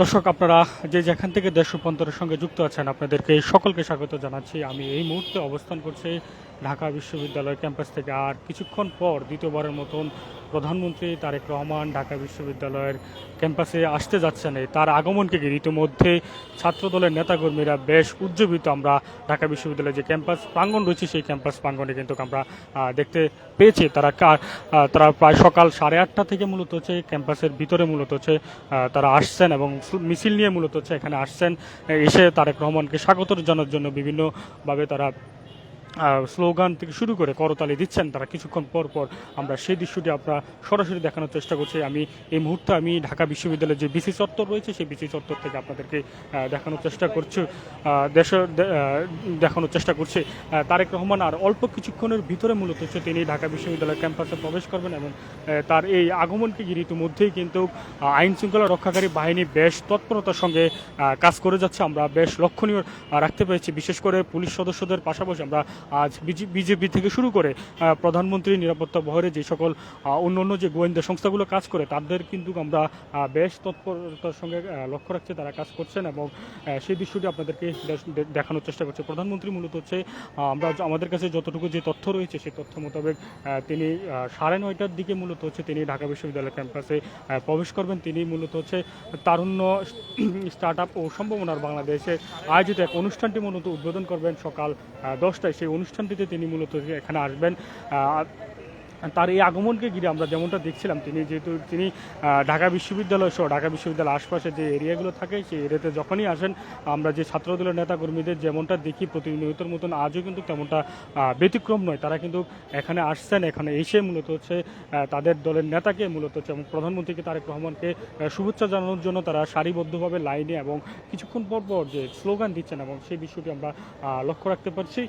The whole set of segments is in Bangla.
দর্শক, আপনারা যে যেখান থেকে দেশ রূপান্তরের সঙ্গে যুক্ত আছেন আপনাদেরকে সকলকে স্বাগত জানাচ্ছি। আমি এই মুহূর্তে অবস্থান করছি ঢাকা বিশ্ববিদ্যালয় ক্যাম্পাস থেকে। আর কিছুক্ষণ পর দ্বিতীয়বারের মতন প্রধানমন্ত্রী তারেক রহমান ঢাকা বিশ্ববিদ্যালয়ের ক্যাম্পাসে আসতে যাচ্ছেন। তার আগমনকে ঘিরে ইতিমধ্যে ছাত্রদলের নেতাকর্মীরা বেশ উজ্জীবিত। আমরা ঢাকা বিশ্ববিদ্যালয়ের যে ক্যাম্পাস প্রাঙ্গণ রয়েছে সেই ক্যাম্পাস প্রাঙ্গণে কিন্তু আমরা দেখতে পেয়েছি তারা প্রায় সকাল 8:30 থেকে মূলত হচ্ছে ক্যাম্পাসের ভিতরে মূলত হচ্ছে তারা আসছেন এবং মিছিল নিয়ে মূলত হচ্ছে এখানে আসছেন। এসে তারেক রহমানকে স্বাগত জানানোর জন্য বিভিন্নভাবে তারা স্লোগান থেকে শুরু করে করতালি দিচ্ছেন। তারা কিছুক্ষণ পর পর আমরা সেই দৃশ্যটি আমরা সরাসরি দেখানোর চেষ্টা করছি। এই মুহূর্তে আমি ঢাকা বিশ্ববিদ্যালয়ের যে বিসি চত্বর রয়েছে সেই বিসি চত্বর থেকে আপনাদেরকে দেখানোর চেষ্টা করছি। দেখানোর চেষ্টা করছি তারেক রহমান আর অল্প কিছুক্ষণের ভিতরে মূলত হচ্ছে তিনি ঢাকা বিশ্ববিদ্যালয়ের ক্যাম্পাসে প্রবেশ করবেন এবং তার এই আগমনকে ঘিরে ইতিমধ্যেই কিন্তু আইন শৃঙ্খলা রক্ষাকারী বাহিনী বেশ তৎপরতার সঙ্গে কাজ করে যাচ্ছে। আমরা বেশ লক্ষণীয় রাখতে পেরেছি। বিশেষ করে পুলিশ সদস্যদের পাশাপাশি আমরা আজ বিজেপি থেকে শুরু করে প্রধানমন্ত্রী নিরাপত্তা বহরে যে সকল অন্য যে গোয়েন্দা সংস্থাগুলো কাজ করে তাদের কিন্তু আমরা বেশ তৎপরতার সঙ্গে লক্ষ্য রাখছি। তারা কাজ করছেন এবং সেই দৃশ্যটি আপনাদেরকে দেখানোর চেষ্টা করছে। প্রধানমন্ত্রী মূলত হচ্ছে আমাদের কাছে যতটুকু যে তথ্য রয়েছে সেই তথ্য মোতাবেক তিনি 9:30টার দিকে মূলত হচ্ছে তিনি ঢাকা বিশ্ববিদ্যালয় ক্যাম্পাসে প্রবেশ করবেন। তিনি মূলত হচ্ছে তারুণ্য স্টার্ট আপ ও সম্ভাবনার বাংলাদেশে আয়োজিত এক অনুষ্ঠানটি মূলত উদ্বোধন করবেন সকাল 10টায়। সেই অনুষ্ঠানটিতে তিনি মূলত এখানে আসবেন। তার এই আগমনকে ঘিরে আমরা যেমনটা দেখছিলাম, তিনি ঢাকা বিশ্ববিদ্যালয় সহ ঢাকা বিশ্ববিদ্যালয়ের আশপাশে যে এরিয়াগুলো থাকে সেই এরিয়াতে যখনই আসেন আমরা যে ছাত্রদলের নেতাকর্মীদের যেমনটা দেখি প্রতিনিয়তের মতন আজও কিন্তু তেমনটা ব্যতিক্রম নয়। তারা কিন্তু এখানে আসছেন, এখানে এসে মূলত হচ্ছে তাদের দলের নেতাকে মূলত হচ্ছে এবং প্রধানমন্ত্রীকে তারেক রহমানকে শুভেচ্ছা জানানোর জন্য তারা সারিবদ্ধভাবে লাইনে এবং কিছুক্ষণ পর পর যে স্লোগান দিচ্ছেন এবং সেই বিষয়টি আমরা লক্ষ্য রাখতে পারছি।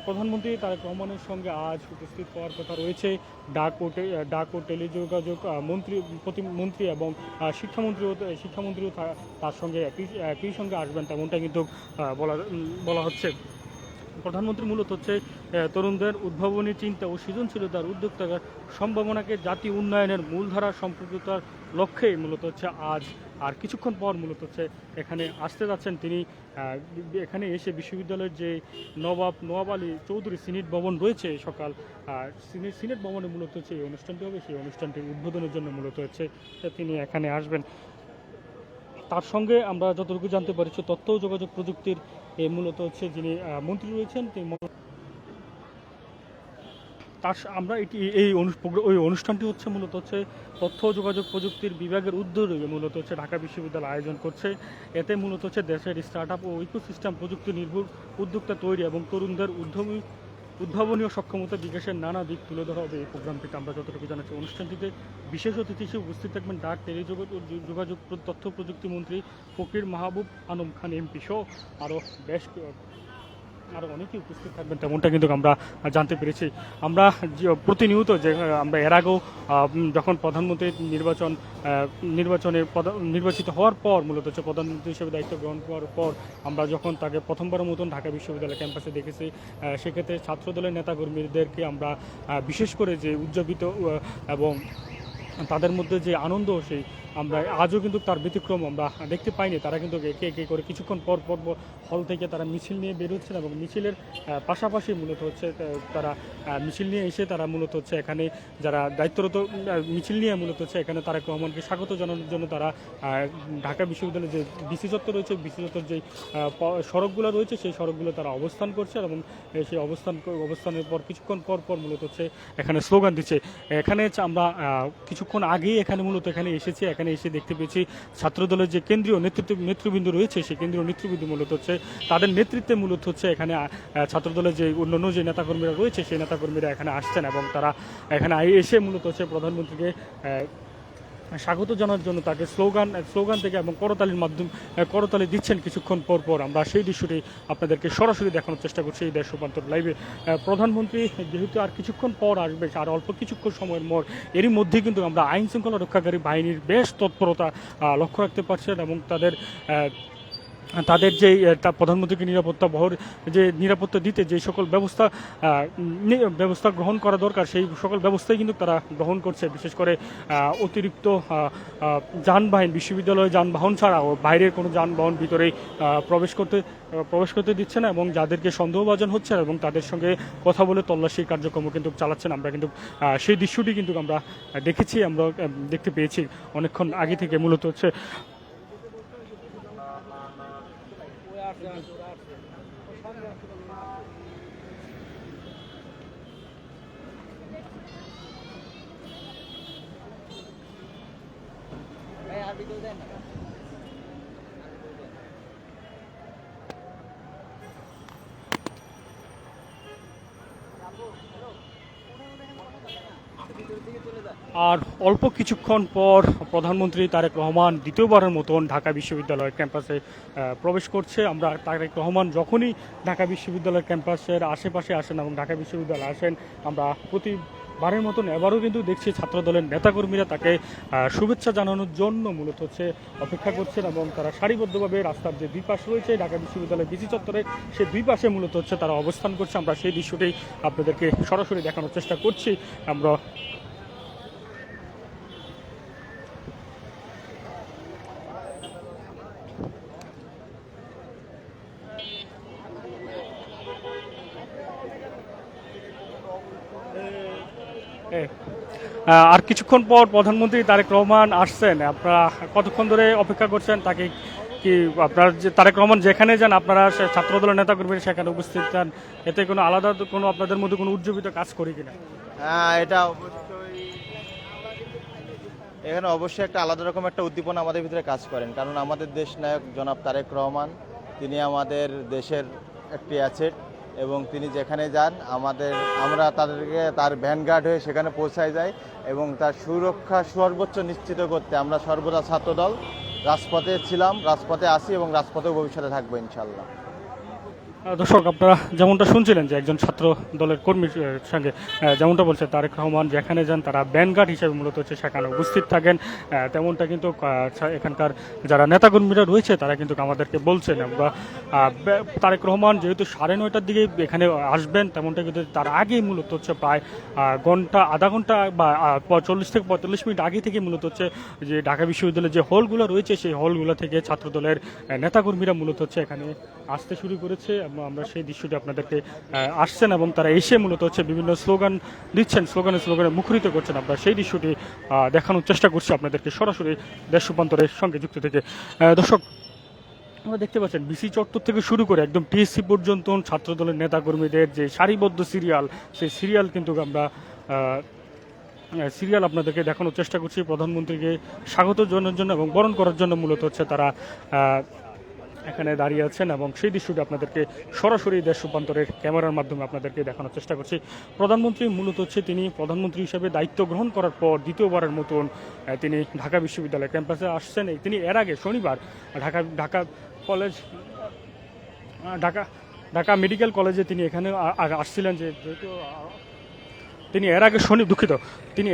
প্রধানমন্ত্রী তারেক রহমানের সঙ্গে আজ উপস্থিত হওয়ার কথা রয়েছে ডাক ও টেলিযোগাযোগ প্রতিমন্ত্রী এবং শিক্ষামন্ত্রীও তার সঙ্গে একই সঙ্গে আসবেন তেমনটা কিন্তু বলা হচ্ছে। প্রধানমন্ত্রী মূলত হচ্ছে তরুণদের উদ্ভাবনী চিন্তা ও সৃজনশীলতার উদ্যোক্তার সম্ভাবনাকে জাতি উন্নয়নের মূলধারা সম্পৃক্ততার লক্ষ্যে মূলত হচ্ছে আজ আর কিছুক্ষণ পর মূলত হচ্ছে এখানে আসতে যাচ্ছেন। তিনি এখানে এসে বিশ্ববিদ্যালয়ের যে নবাব আলী চৌধুরী সিনেট ভবন রয়েছে সকাল সিনেট ভবনে মূলত হচ্ছে এই অনুষ্ঠানটি হবে। সেই অনুষ্ঠানটির উদ্বোধনের জন্য মূলত হচ্ছে তিনি এখানে আসবেন। তার সঙ্গে আমরা যতটুকু জানতে পারছি তথ্য ও যোগাযোগ প্রযুক্তির মূলত হচ্ছে যিনি মন্ত্রী রয়েছেন আমরা ওই অনুষ্ঠানটি হচ্ছে মূলত হচ্ছে তথ্য ও যোগাযোগ প্রযুক্তির বিভাগের উদ্যোগে মূলত হচ্ছে ঢাকা বিশ্ববিদ্যালয় আয়োজন করছে। এতে মূলত হচ্ছে দেশের স্টার্ট আপ ও ইকোসিস্টেম প্রযুক্তি নির্ভর উদ্যোক্তা তৈরি এবং তরুণদের উদ্ভাবনীয় সক্ষমতা বিকাশের নানা দিক তুলে ধরা হবে এই প্রোগ্রামটিতে। আমরা যতটুকু জানাচ্ছি অনুষ্ঠানটিতে বিশেষ অতিথি হিসেবে উপস্থিত থাকবেন ডাক টেলিযোগাযোগ তথ্য প্রযুক্তি মন্ত্রী ফকির মাহবুব আলম খান এমপি সহ আরও অনেকেই উপস্থিত থাকবেন তেমনটা কিন্তু আমরা জানতে পেরেছি। আমরা প্রতিনিয়ত যে আমরা এর আগেও যখন প্রধানমন্ত্রী নির্বাচিত হওয়ার পর মূলত হচ্ছে প্রধানমন্ত্রী হিসেবে দায়িত্ব গ্রহণ করার পর আমরা যখন তাকে প্রথমবারের মতন ঢাকা বিশ্ববিদ্যালয় ক্যাম্পাসে দেখেছি, সেক্ষেত্রে ছাত্রদলের নেতাকর্মীদেরকে আমরা বিশেষ করে যে উজ্জীবিত এবং তাদের মধ্যে যে আনন্দ সেই আমরা আজও কিন্তু তার ব্যতিক্রম আমরা দেখতে পাইনি। তারা কিন্তু একে করে কিছুক্ষণ পর হল থেকে তারা মিছিল নিয়ে বেরোচ্ছেন এবং মিছিলের পাশাপাশি মূলত হচ্ছে তারা মিছিল নিয়ে এসে তারা মূলত হচ্ছে এখানে যারা দায়িত্বরত মিছিল নিয়ে মূলত হচ্ছে এখানে তারেক রহমানকে স্বাগত জানানোর জন্য তারা ঢাকা বিশ্ববিদ্যালয়ের যে বিসি চত্বর রয়েছে বিসি চত্বর যে সড়কগুলো রয়েছে সেই সড়কগুলো তারা অবস্থান করছে এবং সেই অবস্থানের পর কিছুক্ষণ পর মূলত হচ্ছে এখানে স্লোগান দিচ্ছে। এখানে আমরা কিছুক্ষণ আগেই এখানে মূলত এখানে এসেছি। এখানে এসে দেখতে পেয়েছি ছাত্রদলের যে কেন্দ্রীয় নেতৃবৃন্দ রয়েছে সেই কেন্দ্রীয় নেতৃবৃন্দ মূলত হচ্ছে তাদের নেতৃত্বে মূলত হচ্ছে এখানে ছাত্রদলের যে অন্যান্য যে নেতাকর্মীরা রয়েছে সেই নেতাকর্মীরা এখানে আসছেন এবং তারা এখানে এসে মূলত হচ্ছে প্রধানমন্ত্রীকে স্বাগত জানার জন্য তাকে স্লোগান থেকে এবং করতালি দিচ্ছেন কিছুক্ষণ পর আমরা সেই দৃশ্যটি আপনাদেরকে সরাসরি দেখানোর চেষ্টা করছি এই দেশ রূপান্তর লাইভে। প্রধানমন্ত্রী যেহেতু আর কিছুক্ষণ পর আসবে, আর অল্প কিছুক্ষণ সময়ের পর এরই মধ্যে কিন্তু আমরা আইন শৃঙ্খলা রক্ষাকারী বাহিনীর বেশ তৎপরতা লক্ষ্য রাখতে পারছেন এবং তাদের তাদের যে প্রধানমন্ত্রীকে নিরাপত্তা বহর যে নিরাপত্তা দিতে যে সকল ব্যবস্থা গ্রহণ করা দরকার সেই সকল ব্যবস্থাই কিন্তু তারা গ্রহণ করছে। বিশেষ করে অতিরিক্ত যানবাহন, বিশ্ববিদ্যালয় যানবাহন ছাড়াও বাইরের কোনো যানবাহন ভিতরে প্রবেশ করতে দিচ্ছে না এবং যাদেরকে সন্দেহভাজন হচ্ছে এবং তাদের সঙ্গে কথা বলে তল্লাশি কার্যক্রম কিন্তু চালাচ্ছেন। আমরা কিন্তু সেই দৃশ্যটি কিন্তু আমরা দেখেছি, আমরা দেখতে পেয়েছি অনেকক্ষণ আগে থেকে। মূলত হচ্ছে আর অল্প কিছুক্ষণ পর প্রধানমন্ত্রী তারেক রহমান দ্বিতীয়বারের মতন ঢাকা বিশ্ববিদ্যালয়ের ক্যাম্পাসে প্রবেশ করছে। আমরা তারেক রহমান যখনই ঢাকা বিশ্ববিদ্যালয়ের ক্যাম্পাসের আশেপাশে আসেন এবং ঢাকা বিশ্ববিদ্যালয়ে আসেন, আমরা প্রতিবারের মতন এবারও কিন্তু দেখছি ছাত্রদলের নেতাকর্মীরা তাকে শুভেচ্ছা জানানোর জন্য মূলত হচ্ছে অপেক্ষা করছেন এবং তারা সারিবদ্ধভাবে রাস্তার যে দুই পাশ রয়েছে ঢাকা বিশ্ববিদ্যালয়ের বিসি চত্বরে, সেই দুই পাশে মূলত হচ্ছে তারা অবস্থান করছে। আমরা সেই দৃশ্যটাই আপনাদেরকে সরাসরি দেখানোর চেষ্টা করছি। আমরা আর কিছুক্ষণ পর প্রধানমন্ত্রী তারেক রহমান আসছেন। আপনারা কতক্ষণ ধরে অপেক্ষা করছেন তাকে? কি আপনার যে তারেক রহমান যেখানে যান আপনারা ছাত্রদলের নেতাকর্মীরা সেখানে উপস্থিত যান, এতে কোনো আলাদা কোনো আপনাদের মধ্যে কোনো উজ্জীবিত কাজ করি কিনা? হ্যাঁ, এটা অবশ্যই, এখানে অবশ্যই একটা আলাদা রকম একটা উদ্দীপনা আমাদের ভিতরে কাজ করেন, কারণ আমাদের দেশ নায়ক জনাব তারেক রহমান, তিনি আমাদের দেশের একটি অ্যাসেট এবং তিনি যেখানে যান আমরা তাদেরকে তার ভ্যানগার্ড হয়ে সেখানে পৌঁছায় যাই এবং তার সুরক্ষা সর্বোচ্চ নিশ্চিত করতে আমরা সর্বদা ছাত্রদল রাজপথে ছিলাম, রাজপথে আসি এবং রাজপথেও ভবিষ্যতে থাকবো ইনশাল্লাহ। দর্শক, আপনারা যেমনটা শুনছিলেন যে একজন ছাত্র দলের কর্মীর সঙ্গে যেমনটা বলছে তারেক রহমান যেখানে যান তারা ব্যানগার্ড হিসেবে মূলত হচ্ছে সেখানে উপস্থিত থাকেন। তেমনটা কিন্তু এখানকার যারা নেতাকর্মীরা রয়েছে তারা কিন্তু আমাদেরকে বলছেন। আমরা তারেক রহমান যেহেতু 9:30টার দিকে এখানে আসবেন, তেমনটা কিন্তু তার আগেই মূলত হচ্ছে প্রায় আধা ঘন্টা বা 40 থেকে 45 মিনিট আগে থেকে মূলত হচ্ছে যে ঢাকা বিশ্ববিদ্যালয়ের যে হলগুলো রয়েছে সেই হলগুলো থেকে ছাত্রদলের নেতাকর্মীরা মূলত হচ্ছে এখানে আসতে শুরু করেছে। আমরা সেই দৃশ্যটি আপনাদেরকে আসছেন এবং তারা এসে মূলত হচ্ছে বিভিন্ন স্লোগান দিচ্ছেন, স্লোগানে মুখরিত করছেন। আমরা সেই দৃশ্যটি দেখানোর চেষ্টা করছি আপনাদেরকে সরাসরি দেশ রূপান্তরের সঙ্গে যুক্ত থেকে। দর্শক, আমরা দেখতে পাচ্ছেন বিসি চত্বর থেকে শুরু করে একদম টিএসসি পর্যন্ত ছাত্রদলের নেতাকর্মীদের যে সারিবদ্ধ সিরিয়াল, সেই সিরিয়াল কিন্তু আমরা আপনাদেরকে দেখানোর চেষ্টা করছি। প্রধানমন্ত্রীকে স্বাগত জানানোর জন্য এবং বরণ করার জন্য মূলত হচ্ছে তারা এখানে দাঁড়িয়ে আছেন এবং সেই দৃশ্যটি আপনাদেরকে সরাসরি দেশ রূপান্তরের ক্যামেরার মাধ্যমে আপনাদেরকে দেখানোর চেষ্টা করছি। প্রধানমন্ত্রী মূলত হচ্ছে তিনি প্রধানমন্ত্রী হিসেবে দায়িত্ব গ্রহণ করার পর দ্বিতীয়বারের মতন তিনি ঢাকা বিশ্ববিদ্যালয় ক্যাম্পাসে আসছেন। তিনি এর আগে শনিবার ঢাকা মেডিকেল কলেজে তিনি এখানে আসছিলেন। যেহেতু তিনি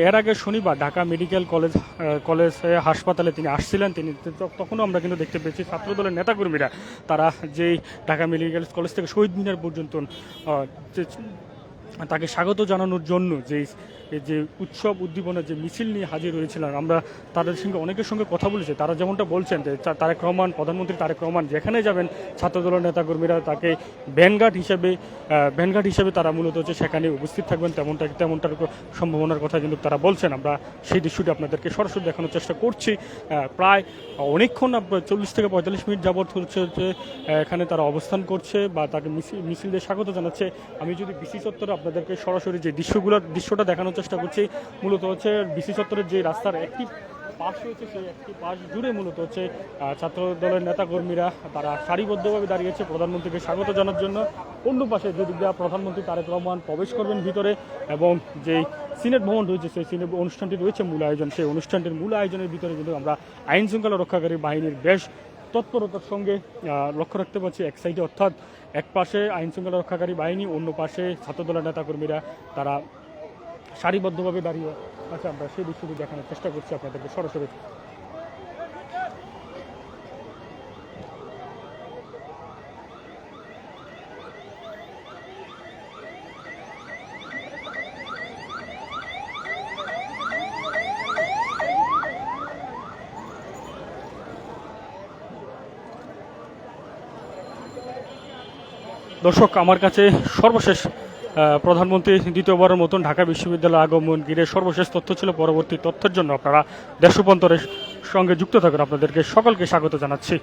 এর আগে শনিবার ঢাকা মেডিকেল কলেজ হাসপাতালে তিনি আসছিলেন। তখনও আমরা কিন্তু দেখতে পেয়েছি ছাত্রদলের নেতাকর্মীরা তারা যেই ঢাকা মেডিকেল কলেজ থেকে শহীদ মিনার পর্যন্ত তাকে স্বাগত জানানোর জন্য যে উৎসব উদ্দীপনার যে মিছিল নিয়ে হাজির হয়েছিলেন। আমরা তাদের সঙ্গে অনেকের সঙ্গে কথা বলেছি, তারা যেমনটা বলছেন যে প্রধানমন্ত্রী তারেক রহমান যেখানে যাবেন ছাত্রদলের নেতাকর্মীরা তাকে ভ্যানগার্ড হিসেবে তারা মূলত হচ্ছে সেখানে উপস্থিত থাকবেন, তেমনটার সম্ভাবনার কথা কিন্তু তারা বলছেন। আমরা সেই দৃশ্যটি আপনাদেরকে সরাসরি দেখানোর চেষ্টা করছি। প্রায় অনেকক্ষণ 40 থেকে 45 মিনিট যাবৎ হচ্ছে এখানে তারা অবস্থান করছে বা তাকে মিছিল দিয়ে স্বাগত জানাচ্ছে। আমি যদি বিসি চত্বরে আপনাদেরকে সরাসরি যে দৃশ্যটা দেখানোর চেষ্টা করছি, মূলত হচ্ছে বিসি চত্বরের যে রাস্তার একটি পাশ রয়েছে সেই একটি পাশ জুড়ে মূলত হচ্ছে ছাত্র দলের নেতাকর্মীরা তারা সারিবদ্ধভাবে দাঁড়িয়েছে প্রধানমন্ত্রীকে স্বাগত জানার জন্য। অন্য পাশে যেদিক দিয়ে প্রধানমন্ত্রী তারেক রহমান প্রবেশ করবেন ভিতরে এবং যেই সিনেট ভবন রয়েছে সেই সিনেট অনুষ্ঠানটি রয়েছে মূল আয়োজন, সেই অনুষ্ঠানটির মূল আয়োজনের ভিতরে কিন্তু আমরা আইন শৃঙ্খলা রক্ষাকারী বাহিনীর বেশ তৎপরতার সঙ্গে লক্ষ্য রাখতে পারছি। এক সাইডে অর্থাৎ এক পাশে আইন শৃঙ্খলা রক্ষাকারী বাহিনী, অন্য পাশে ছাত্রদলের নেতাকর্মীরা তারা সারিবদ্ধভাবে দাঁড়িয়ে আছে। আমরা সেই দৃশ্যটি দেখানোর চেষ্টা করছি আপনাদেরকে সরাসরি। দর্শক, আমার কাছে সর্বশেষ প্রধানমন্ত্রী দ্বিতীয়বারের মতন ঢাকা বিশ্ববিদ্যালয় আগমন ঘিরে সর্বশেষ তথ্য ছিল। পরবর্তী তথ্যের জন্য আপনারা দেশ রূপান্তরের সঙ্গে যুক্ত থাকুন। আপনাদেরকে সকলকে স্বাগত জানাচ্ছি।